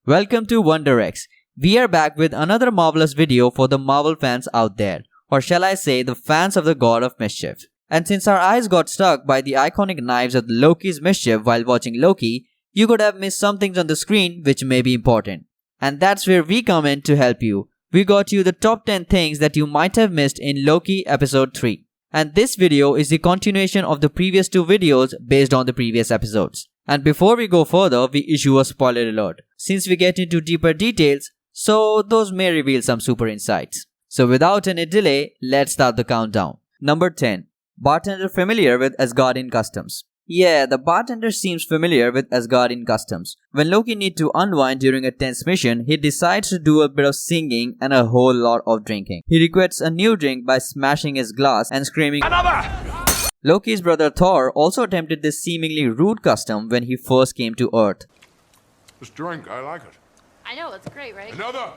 Welcome to Wonder X. We are back with another marvelous video for the Marvel fans out there, or shall I say the fans of the God of Mischief. And since our eyes got stuck by the iconic knives of Loki's mischief while watching Loki, you could have missed some things on the screen which may be important. And that's where we come in to help you. We got you the top 10 things that you might have missed in Loki episode 3. And this video is the continuation of the previous two videos based on the previous episodes. And before we go further, we issue a spoiler alert, since we get into deeper details, so those may reveal some super insights. So without any delay, let's start the countdown. Number 10. Bartender familiar with Asgardian customs. Yeah, the bartender seems familiar with Asgardian customs. When Loki needs to unwind during a tense mission, he decides to do a bit of singing and a whole lot of drinking. He requests a new drink by smashing his glass and screaming, "Another!" Loki's brother Thor also attempted this seemingly rude custom when he first came to Earth. This drink, I like it. I know, it's great, right? Another!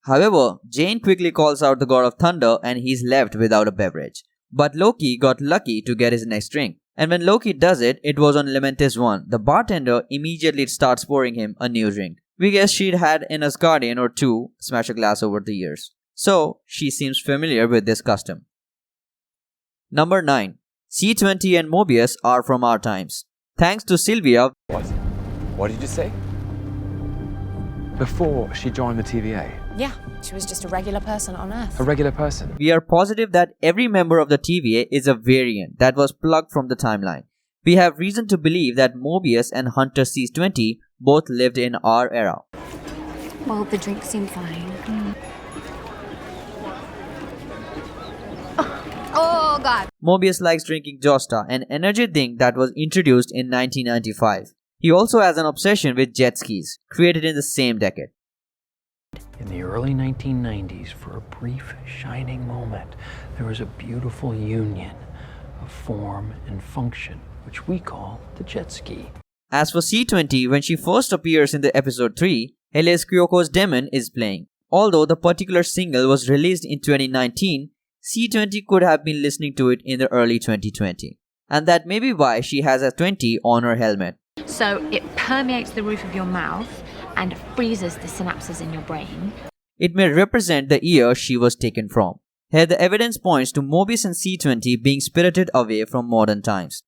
However, Jane quickly calls out the God of Thunder and he's left without a beverage. But Loki got lucky to get his next drink. And when Loki does it, it was on Lamentis 1. The bartender immediately starts pouring him a new drink. We guess she'd had an Asgardian or two smash a glass over the years. So, she seems familiar with this custom. Number 9. C20 and Mobius are from our times. Thanks to Sylvia. What did you say? Before she joined the TVA? Yeah, she was just a regular person on Earth. A regular person? We are positive that every member of the TVA is a variant that was plucked from the timeline. We have reason to believe that Mobius and Hunter C20 both lived in our era. Well, the drink seemed fine. Oh, God. Mobius likes drinking Josta, an energy drink that was introduced in 1995. He also has an obsession with jet skis, created in the same decade. In the early 1990s, for a brief, shining moment, there was a beautiful union of form and function, which we call the jet ski. As for C20, when she first appears in the episode 3, Helios Kyoko's Demon is playing. Although the particular single was released in 2019, C20 could have been listening to it in the early 2020. And that may be why she has a 20 on her helmet. So it permeates the roof of your mouth and freezes the synapses in your brain. It may represent the year she was taken from. Here the evidence points to Mobius and C20 being spirited away from modern times.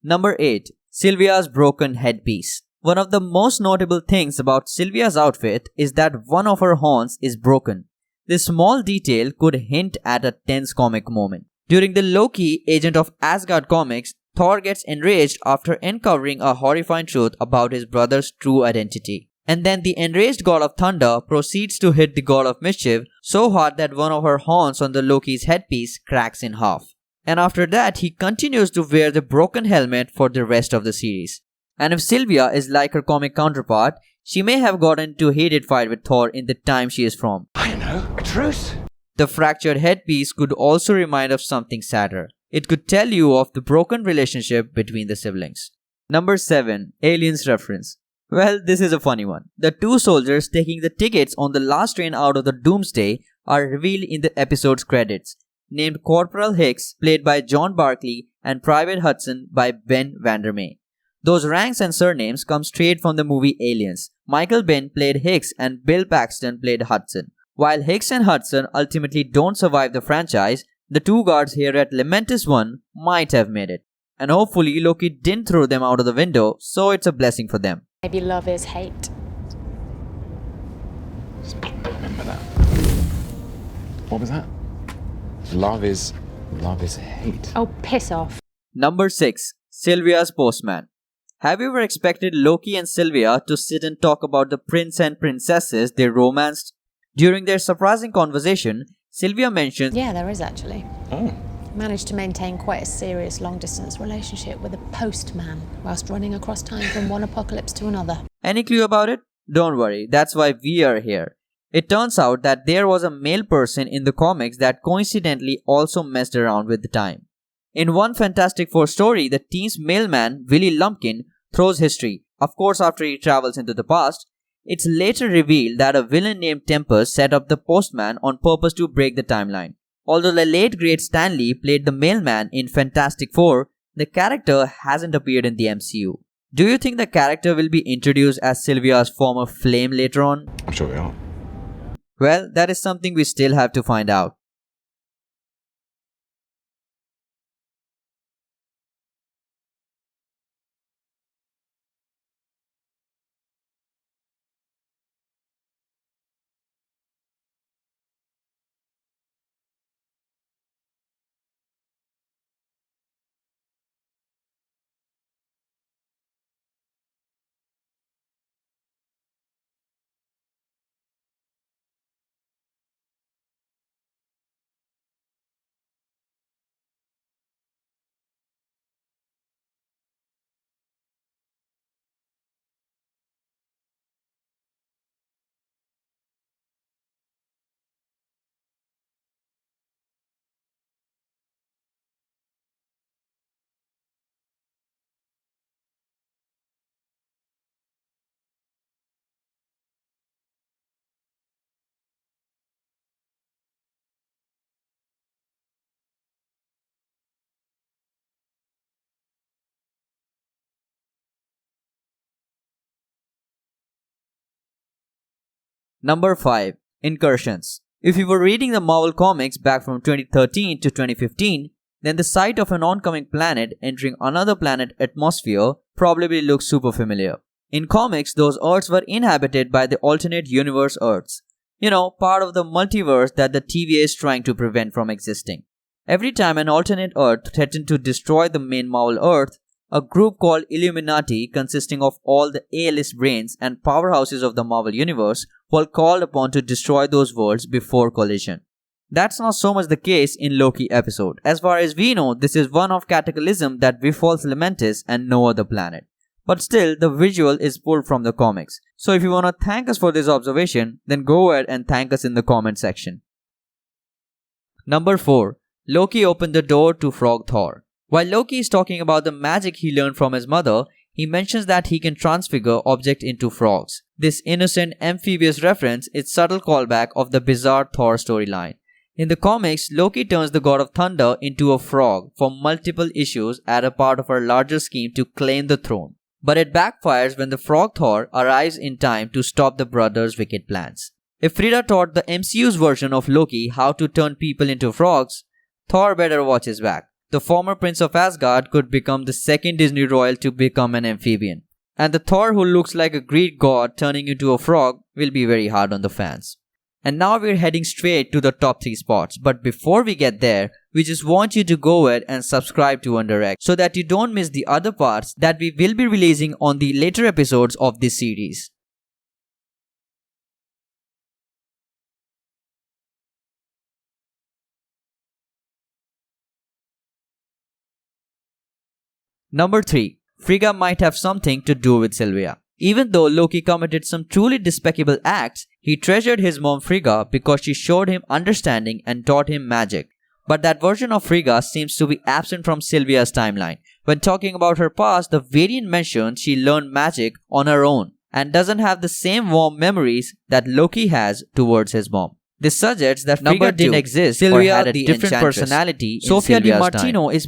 Number 8. Sylvia's broken headpiece. One of the most notable things about Sylvia's outfit is that one of her horns is broken. This small detail could hint at a tense comic moment. During the Loki Agent of Asgard comics, Thor gets enraged after uncovering a horrifying truth about his brother's true identity. And then the enraged God of Thunder proceeds to hit the God of Mischief so hard that one of her horns on the Loki's headpiece cracks in half. And after that, he continues to wear the broken helmet for the rest of the series. And if Sylvia is like her comic counterpart, she may have gotten into a heated fight with Thor in the time she is from. I know, a truce. The fractured headpiece could also remind of something sadder. It could tell you of the broken relationship between the siblings. Number 7. Aliens reference. Well, this is a funny one. The two soldiers taking the tickets on the last train out of the Doomsday are revealed in the episode's credits, named Corporal Hicks, played by John Barclay, and Private Hudson by Ben Vandermeer. Those ranks and surnames come straight from the movie Aliens. Michael Biehn played Hicks and Bill Paxton played Hudson. While Hicks and Hudson ultimately don't survive the franchise, the two guards here at Lamentis 1 might have made it. And hopefully Loki didn't throw them out of the window, so it's a blessing for them. Maybe love is hate. Remember that. What was that? Love is hate. Oh, piss off. Number 6. Sylvia's Postman. Have you ever expected Loki and Sylvia to sit and talk about the prince and princesses they romanced? During their surprising conversation, Sylvia mentions, Yeah, there is actually. Oh. Managed to maintain quite a serious long-distance relationship with a postman whilst running across time from one apocalypse to another. Any clue about it? Don't worry, that's why we are here. It turns out that there was a male person in the comics that coincidentally also messed around with the time. In one Fantastic Four story, the team's mailman, Willie Lumpkin, throws history. Of course, after he travels into the past, it's later revealed that a villain named Tempest set up the postman on purpose to break the timeline. Although the late great Stan Lee played the mailman in Fantastic Four, the character hasn't appeared in the MCU. Do you think the character will be introduced as Sylvia's former flame later on? I'm sure they are. Well, that is something we still have to find out. Number 5. Incursions. If you were reading the Marvel comics back from 2013 to 2015, then the sight of an oncoming planet entering another planet's atmosphere probably looks super familiar. In comics, those Earths were inhabited by the alternate universe Earths. You know, part of the multiverse that the TVA is trying to prevent from existing. Every time an alternate Earth threatened to destroy the main Marvel Earth, a group called Illuminati, consisting of all the A-list brains and powerhouses of the Marvel Universe, were called upon to destroy those worlds before collision. That's not so much the case in Loki episode. As far as we know, this is one of Cataclysm that befalls Lamentis and no other planet. But still, the visual is pulled from the comics. So if you want to thank us for this observation, then go ahead and thank us in the comment section. Number 4. Loki opened the door to Frog Thor. While Loki is talking about the magic he learned from his mother, he mentions that he can transfigure objects into frogs. This innocent amphibious reference is subtle callback of the bizarre Thor storyline. In the comics, Loki turns the god of thunder into a frog for multiple issues as a part of a larger scheme to claim the throne. But it backfires when the Frog Thor arrives in time to stop the brothers' wicked plans. If Frida taught the MCU's version of Loki how to turn people into frogs, Thor better watch his back. The former Prince of Asgard could become the second Disney royal to become an amphibian. And the Thor who looks like a Greek god turning into a frog will be very hard on the fans. And now we're heading straight to the top 3 spots. But before we get there, we just want you to go ahead and subscribe to Under X so that you don't miss the other parts that we will be releasing on the later episodes of this series. Number 3. Frigga might have something to do with Sylvia. Even though Loki committed some truly despicable acts, he treasured his mom Frigga because she showed him understanding and taught him magic. But that version of Frigga seems to be absent from Sylvia's timeline. When talking about her past, the variant mentions she learned magic on her own and doesn't have the same warm memories that Loki has towards his mom. This suggests that Frigga didn't exist or had a different personality in Sylvia's time. Sofia Di Martino is